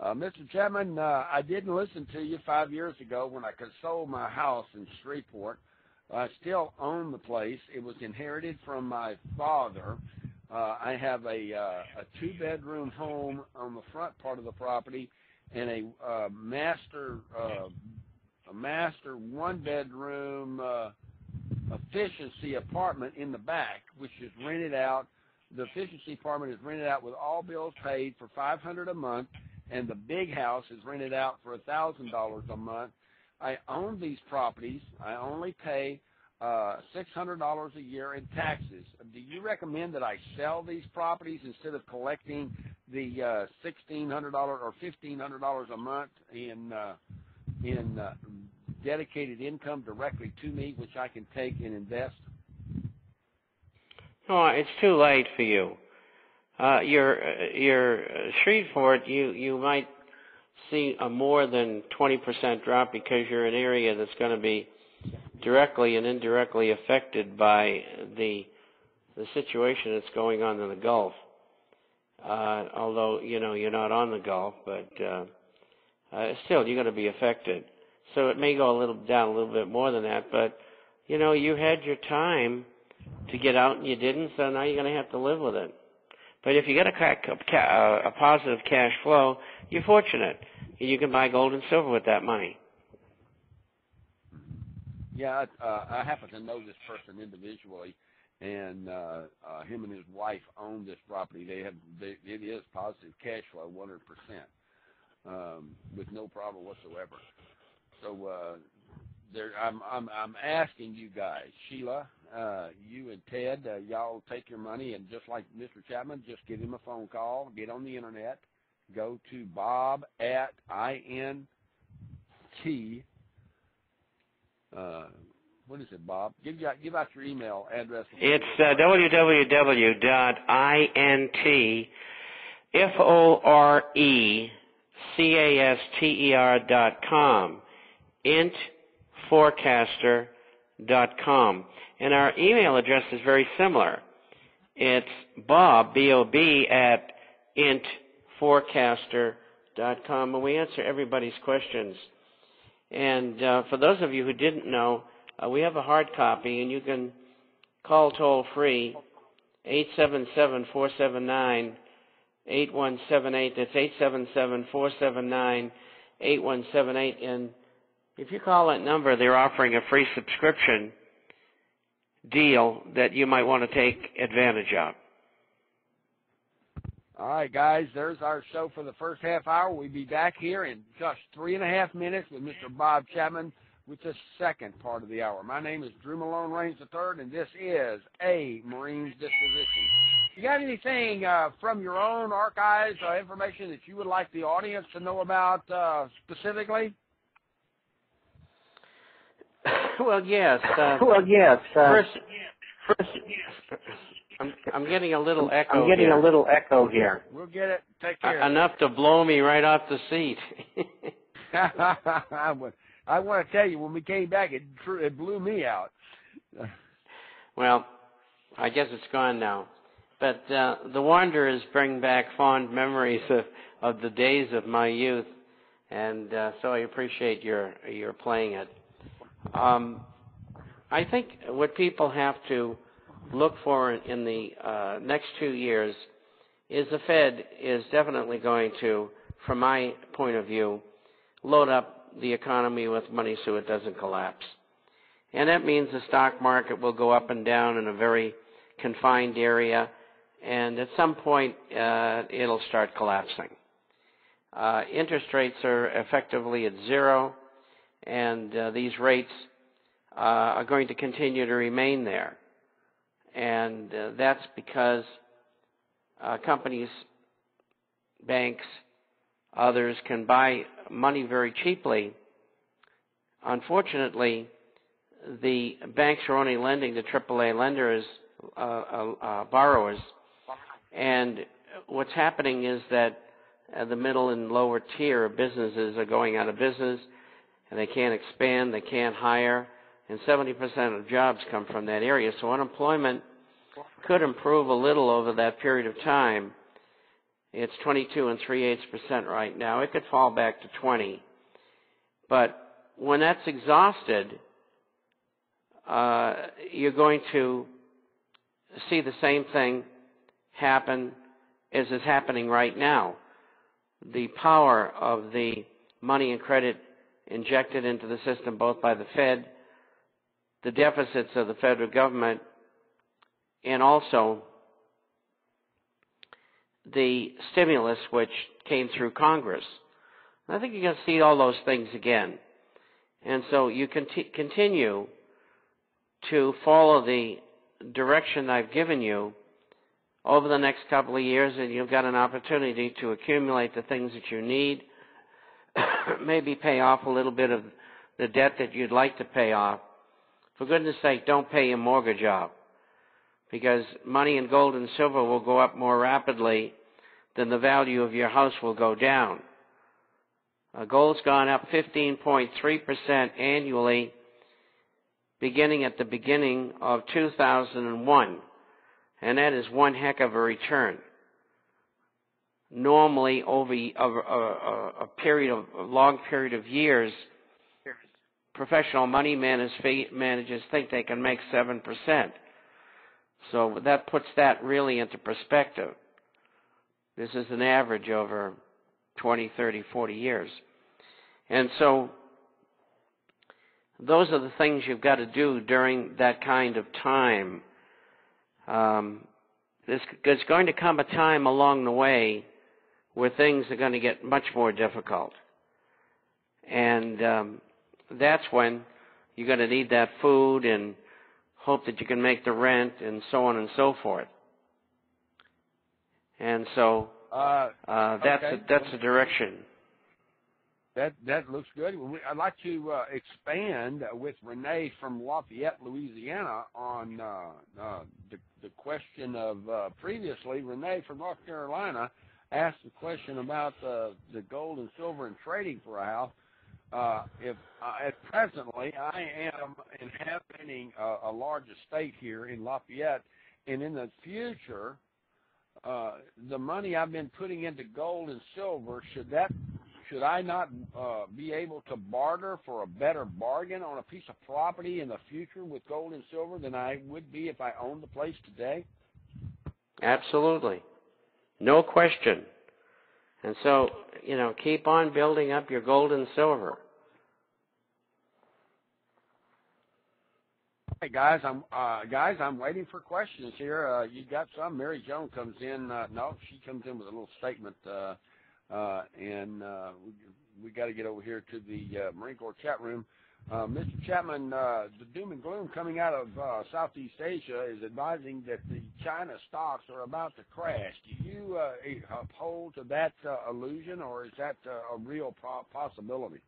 Mr. Chapman, I didn't listen to you 5 years ago when I sold my house in Shreveport. I still own the place. It was inherited from my father. I have a two-bedroom home on the front part of the property and a master one-bedroom efficiency apartment in the back, which is rented out. The efficiency apartment is rented out with all bills paid for $500 a month, and the big house is rented out for $1,000 a month. I own these properties. I only pay $600 a year in taxes. Do you recommend that I sell these properties instead of collecting the $1,600 or $1,500 a month in dedicated income directly to me, which I can take and invest? Oh, it's too late for you. Your Shreveport, you might see a more than 20% drop because you're in an area that's going to be directly and indirectly affected by the situation that's going on in the Gulf. Although you're not on the Gulf, but still you're going to be affected. So it may go down a little bit more than that. But you had your time to get out and you didn't, so now you're going to have to live with it. But if you get a positive cash flow, you're fortunate. You can buy gold and silver with that money. Yeah, I happen to know this person individually, and him and his wife own this property. It is positive cash flow, 100%, with no problem whatsoever. So I'm asking you guys, Sheila, you and Ted, y'all take your money and just like Mr. Chapman, just give him a phone call, get on the internet, go to Bob at INT. What is it, Bob? Give out your email address. It's www.intforecaster.com. intforecaster.com. And our email address is very similar. It's Bob, B-O-B, at intforecaster.com, and we answer everybody's questions. And for those of you who didn't know, we have a hard copy, and you can call toll-free, 877-479-8178. That's 877-479-8178. And if you call that number, they're offering a free subscription deal that you might want to take advantage of. All right, guys, there's our show for the first half hour. We'll be back here in just 3.5 minutes with Mr. Bob Chapman with the second part of the hour. My name is Drew Malone Raines III, and this is a Marines Disquisition. You got anything from your own archives or information that you would like the audience to know about specifically? Well, yes. First, I'm getting a little echo. Here. We'll get it. Take care. Enough to blow me right off the seat. I want to tell you, when we came back, it blew me out. Well, I guess it's gone now. But the Wanderers bring back fond memories of the days of my youth, and so I appreciate your playing it. I think what people have to look for in the next 2 years is the Fed is definitely going to, from my point of view, load up the economy with money so it doesn't collapse. And that means the stock market will go up and down in a very confined area, and at some point it'll start collapsing. Interest rates are effectively at zero, and these rates are going to continue to remain there. And that's because companies, banks, others can buy money very cheaply. Unfortunately, the banks are only lending to AAA lenders, borrowers, and what's happening is that the middle and lower tier of businesses are going out of business, and they can't expand, they can't hire, and 70% of jobs come from that area. So unemployment could improve a little over that period of time. It's 22.38% right now. It could fall back to 20. But when that's exhausted, you're going to see the same thing happen as is happening right now. The power of the money and credit injected into the system both by the Fed, the deficits of the federal government, and also the stimulus which came through Congress. I think you're going to see all those things again. And so you continue to follow the direction I've given you over the next couple of years, and you've got an opportunity to accumulate the things that you need, maybe pay off a little bit of the debt that you'd like to pay off. For goodness sake, don't pay your mortgage off, because money and gold and silver will go up more rapidly than the value of your house will go down. Gold's gone up 15.3% annually beginning at the beginning of 2001, and that is one heck of a return. Normally, over a long period of years, professional money managers think they can make 7%. So that puts that really into perspective. This is an average over 20, 30, 40 years. And so those are the things you've got to do during that kind of time. There's going to come a time along the way where things are going to get much more difficult. And that's when you're going to need that food and hope that you can make the rent and so on and so forth. And so that's the direction. That looks good. I'd like to expand with Renee from Lafayette, Louisiana, on the question of previously. Renee from North Carolina asked a question about the gold and silver and trading for a house. Presently, I am inhabiting a large estate here in Lafayette, and in the future, the money I've been putting into gold and silver, should I not be able to barter for a better bargain on a piece of property in the future with gold and silver than I would be if I owned the place today? Absolutely. No question. And so, keep on building up your gold and silver. Hey guys, I'm waiting for questions here. You got some? Mary Joan comes in. No, she comes in with a little statement, and we got to get over here to the Marine Corps chat room. Mr. Chapman, the doom and gloom coming out of Southeast Asia is advising that the China stocks are about to crash. Do you uphold to that illusion, or is that a real possibility?